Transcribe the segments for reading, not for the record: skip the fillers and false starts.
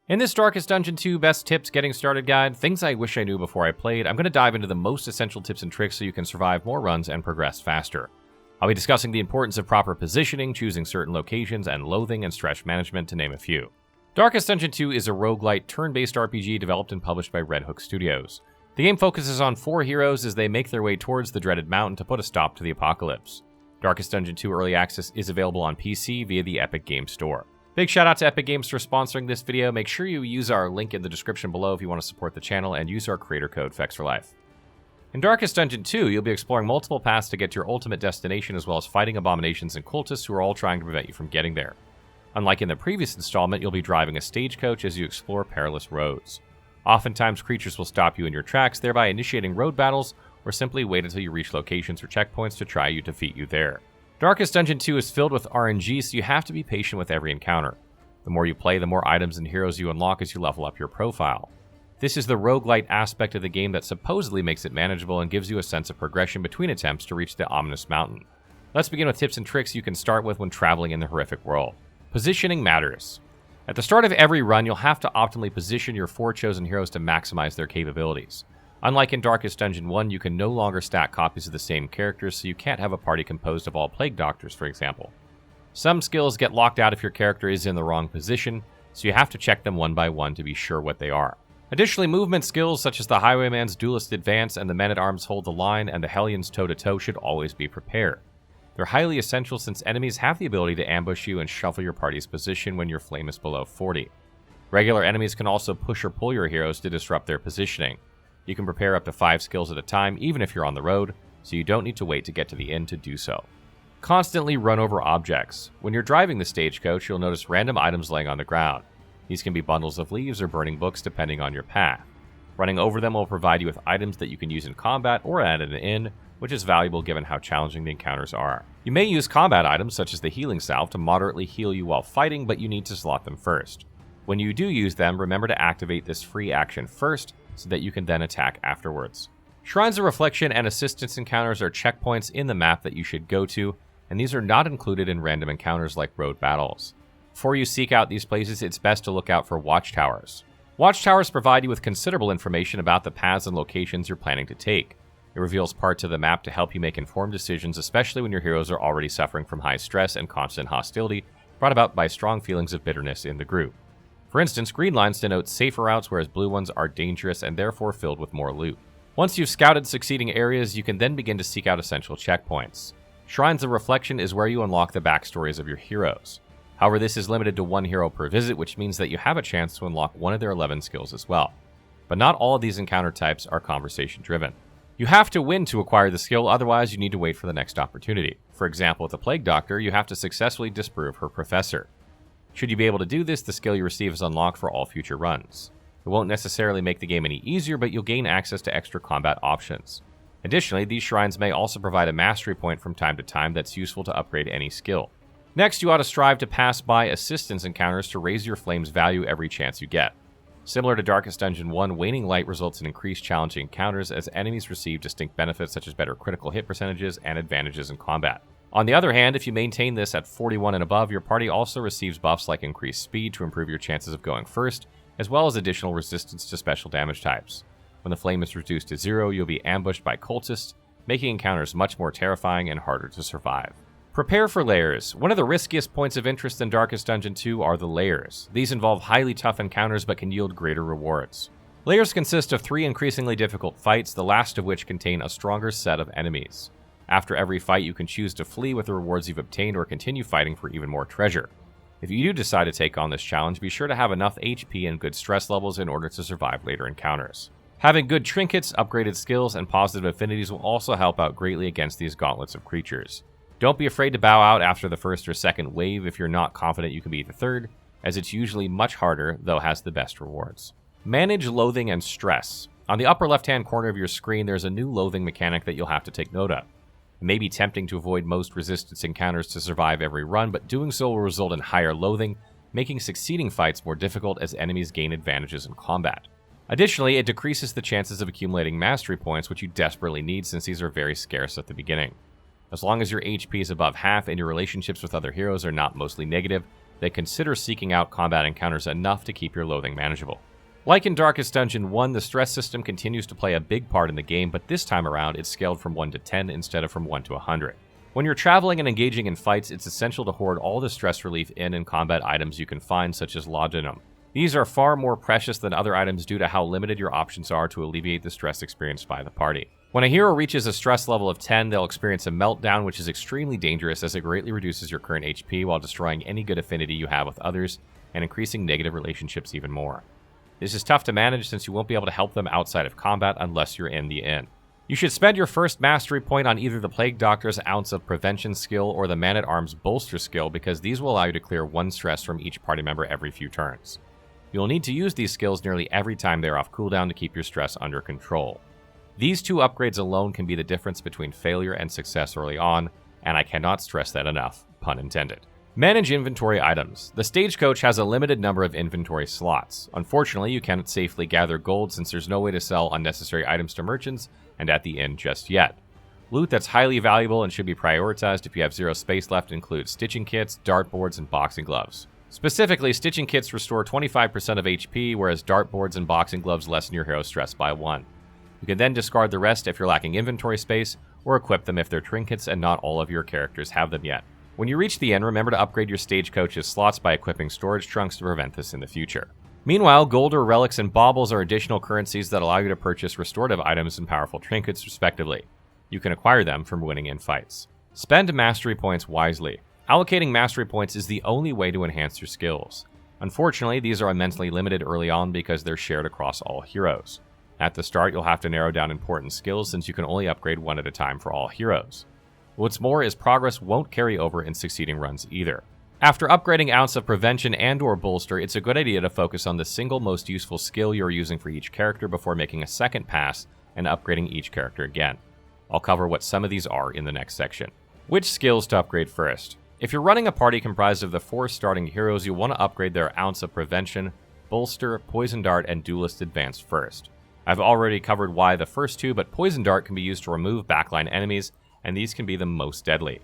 In this Darkest Dungeon 2 Best Tips Getting Started guide, things I wish I knew before I played, I'm going to dive into the most essential tips and tricks so you can survive more runs and progress faster. I'll be discussing the importance of proper positioning, choosing certain locations, and loathing and stress management, to name a few. Darkest Dungeon 2 is a roguelite turn-based RPG developed and published by Red Hook Studios. The game focuses on 4 heroes as they make their way towards the dreaded mountain to put a stop to the apocalypse. Darkest Dungeon 2 Early Access is available on PC via the Epic Games Store. Big shout out to Epic Games for sponsoring this video. Make sure you use our link in the description below if you want to support the channel, and use our creator code FEX4Life. In Darkest Dungeon 2, you'll be exploring multiple paths to get to your ultimate destination, as well as fighting abominations and cultists who are all trying to prevent you from getting there. Unlike in the previous installment, you'll be driving a stagecoach as you explore perilous roads. Oftentimes, creatures will stop you in your tracks, thereby initiating road battles, or simply wait until you reach locations or checkpoints to try to defeat you there. Darkest Dungeon 2 is filled with RNG, so you have to be patient with every encounter. The more you play, the more items and heroes you unlock as you level up your profile. This is the roguelite aspect of the game that supposedly makes it manageable and gives you a sense of progression between attempts to reach the ominous mountain. Let's begin with tips and tricks you can start with when traveling in the horrific world. Positioning matters. At the start of every run, you'll have to optimally position your 4 chosen heroes to maximize their capabilities. Unlike in Darkest Dungeon 1, you can no longer stack copies of the same characters, so you can't have a party composed of all Plague Doctors, for example. Some skills get locked out if your character is in the wrong position, so you have to check them one by one to be sure what they are. Additionally, movement skills such as the Highwayman's Duelist Advance and the Men-at-Arms Hold the Line and the Hellion's Toe-to-Toe should always be prepared. They're highly essential since enemies have the ability to ambush you and shuffle your party's position when your flame is below 40. Regular enemies can also push or pull your heroes to disrupt their positioning. You can prepare up to 5 skills at a time, even if you're on the road, so you don't need to wait to get to the inn to do so. Constantly run over objects. When you're driving the stagecoach, you'll notice random items laying on the ground. These can be bundles of leaves or burning books depending on your path. Running over them will provide you with items that you can use in combat or at an inn, which is valuable given how challenging the encounters are. You may use combat items such as the healing salve to moderately heal you while fighting, but you need to slot them first. When you do use them, remember to activate this free action first, so that you can then attack afterwards. Shrines of Reflection and Assistance encounters are checkpoints in the map that you should go to, and these are not included in random encounters like road battles. Before you seek out these places, it's best to look out for Watchtowers. Watchtowers provide you with considerable information about the paths and locations you're planning to take. It reveals parts of the map to help you make informed decisions, especially when your heroes are already suffering from high stress and constant hostility brought about by strong feelings of bitterness in the group. For instance, green lines denote safer routes, whereas blue ones are dangerous and therefore filled with more loot. Once you've scouted succeeding areas, you can then begin to seek out essential checkpoints. Shrines of Reflection is where you unlock the backstories of your heroes. However, this is limited to 1 hero per visit, which means that you have a chance to unlock one of their 11 skills as well. But not all of these encounter types are conversation-driven. You have to win to acquire the skill, otherwise you need to wait for the next opportunity. For example, with the Plague Doctor, you have to successfully disprove her Professor. Should you be able to do this, the skill you receive is unlocked for all future runs. It won't necessarily make the game any easier, but you'll gain access to extra combat options. Additionally, these shrines may also provide a mastery point from time to time that's useful to upgrade any skill. Next, you ought to strive to pass by assistance encounters to raise your flame's value every chance you get. Similar to Darkest Dungeon 1, Waning Light results in increased challenging encounters as enemies receive distinct benefits such as better critical hit percentages and advantages in combat. On the other hand, if you maintain this at 41 and above, your party also receives buffs like increased speed to improve your chances of going first, as well as additional resistance to special damage types. When the flame is reduced to 0, you'll be ambushed by cultists, making encounters much more terrifying and harder to survive. Prepare for Lairs. One of the riskiest points of interest in Darkest Dungeon 2 are the Lairs. These involve highly tough encounters but can yield greater rewards. Lairs consist of 3 increasingly difficult fights, the last of which contain a stronger set of enemies. After every fight, you can choose to flee with the rewards you've obtained or continue fighting for even more treasure. If you do decide to take on this challenge, be sure to have enough HP and good stress levels in order to survive later encounters. Having good trinkets, upgraded skills, and positive affinities will also help out greatly against these gauntlets of creatures. Don't be afraid to bow out after the first or second wave if you're not confident you can beat the third, as it's usually much harder, though has the best rewards. Manage loathing and stress. On the upper left-hand corner of your screen, there's a new loathing mechanic that you'll have to take note of. It may be tempting to avoid most resistance encounters to survive every run, but doing so will result in higher loathing, making succeeding fights more difficult as enemies gain advantages in combat. Additionally, it decreases the chances of accumulating mastery points, which you desperately need since these are very scarce at the beginning. As long as your HP is above half and your relationships with other heroes are not mostly negative, then consider seeking out combat encounters enough to keep your loathing manageable. Like in Darkest Dungeon 1, the stress system continues to play a big part in the game, but this time around it's scaled from 1 to 10 instead of from 1 to 100. When you're traveling and engaging in fights, it's essential to hoard all the stress relief in and combat items you can find, such as laudanum. These are far more precious than other items due to how limited your options are to alleviate the stress experienced by the party. When a hero reaches a stress level of 10, they'll experience a meltdown, which is extremely dangerous as it greatly reduces your current HP while destroying any good affinity you have with others and increasing negative relationships even more. This is tough to manage since you won't be able to help them outside of combat unless you're in the inn. You should spend your first mastery point on either the Plague Doctor's Ounce of Prevention skill or the Man-at-Arms Bolster skill, because these will allow you to clear 1 stress from each party member every few turns. You'll need to use these skills nearly every time they're off cooldown to keep your stress under control. These 2 upgrades alone can be the difference between failure and success early on, and I cannot stress that enough, pun intended. Manage inventory items. The Stagecoach has a limited number of inventory slots. Unfortunately, you cannot safely gather gold since there's no way to sell unnecessary items to merchants and at the inn just yet. Loot that's highly valuable and should be prioritized if you have 0 space left includes stitching kits, dartboards, and boxing gloves. Specifically, stitching kits restore 25% of HP, whereas dartboards and boxing gloves lessen your hero's stress by 1. You can then discard the rest if you're lacking inventory space, or equip them if they're trinkets and not all of your characters have them yet. When you reach the end, remember to upgrade your Stagecoach's slots by equipping storage trunks to prevent this in the future. Meanwhile, gold or relics and baubles are additional currencies that allow you to purchase restorative items and powerful trinkets respectively. You can acquire them from winning in fights. Spend mastery points wisely. Allocating mastery points is the only way to enhance your skills. Unfortunately, these are immensely limited early on because they're shared across all heroes. At the start, you'll have to narrow down important skills since you can only upgrade 1 at a time for all heroes. What's more is progress won't carry over in succeeding runs either. After upgrading Ounce of Prevention and/or Bolster, it's a good idea to focus on the single most useful skill you're using for each character before making a second pass and upgrading each character again. I'll cover what some of these are in the next section. Which skills to upgrade first? If you're running a party comprised of the 4 starting heroes, you'll want to upgrade their Ounce of Prevention, Bolster, Poison Dart, and Duelist Advanced first. I've already covered why the first 2, but Poison Dart can be used to remove backline enemies, and these can be the most deadly.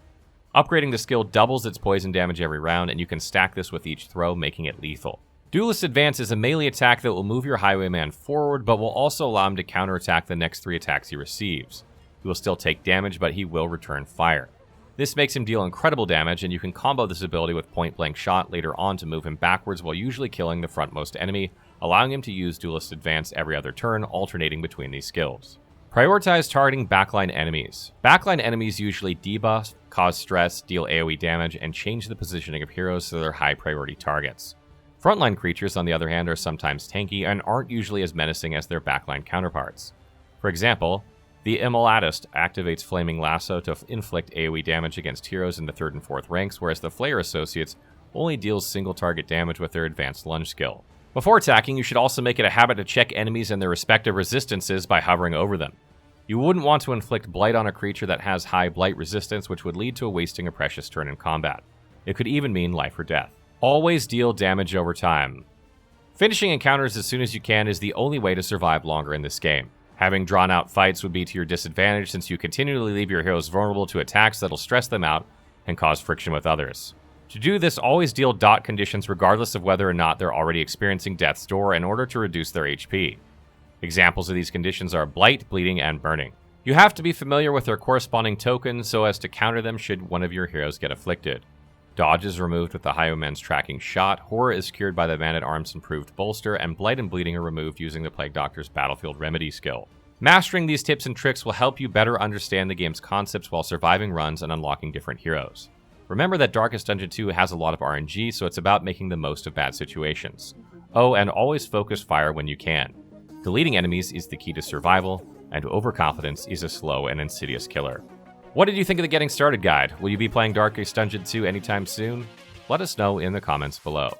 Upgrading the skill doubles its poison damage every round, and you can stack this with each throw, making it lethal. Duelist Advance is a melee attack that will move your Highwayman forward, but will also allow him to counterattack the next 3 attacks he receives. He will still take damage, but he will return fire. This makes him deal incredible damage, and you can combo this ability with Point Blank Shot later on to move him backwards while usually killing the frontmost enemy, allowing him to use Duelist Advance every other turn, alternating between these skills. Prioritize targeting backline enemies. Backline enemies usually debuff, cause stress, deal AoE damage, and change the positioning of heroes so they're high priority targets. Frontline creatures, on the other hand, are sometimes tanky and aren't usually as menacing as their backline counterparts. For example, the Immolatist activates Flaming Lasso to inflict AoE damage against heroes in the 3rd and 4th ranks, whereas the Flayer Associates only deals single target damage with their advanced lunge skill. Before attacking, you should also make it a habit to check enemies and their respective resistances by hovering over them. You wouldn't want to inflict Blight on a creature that has high Blight resistance, which would lead to wasting a precious turn in combat. It could even mean life or death. Always deal damage over time. Finishing encounters as soon as you can is the only way to survive longer in this game. Having drawn out fights would be to your disadvantage since you continually leave your heroes vulnerable to attacks that'll stress them out and cause friction with others. To do this, always deal dot conditions regardless of whether or not they're already experiencing Death's Door in order to reduce their HP. Examples of these conditions are Blight, Bleeding, and Burning. You have to be familiar with their corresponding tokens so as to counter them should one of your heroes get afflicted. Dodge is removed with the Highwayman's Tracking Shot, Horror is cured by the Man-at-Arms Improved Bolster, and Blight and Bleeding are removed using the Plague Doctor's Battlefield Remedy skill. Mastering these tips and tricks will help you better understand the game's concepts while surviving runs and unlocking different heroes. Remember that Darkest Dungeon 2 has a lot of RNG, so it's about making the most of bad situations. Oh, and always focus fire when you can. Deleting enemies is the key to survival, and overconfidence is a slow and insidious killer. What did you think of the Getting Started guide? Will you be playing Darkest Dungeon 2 anytime soon? Let us know in the comments below.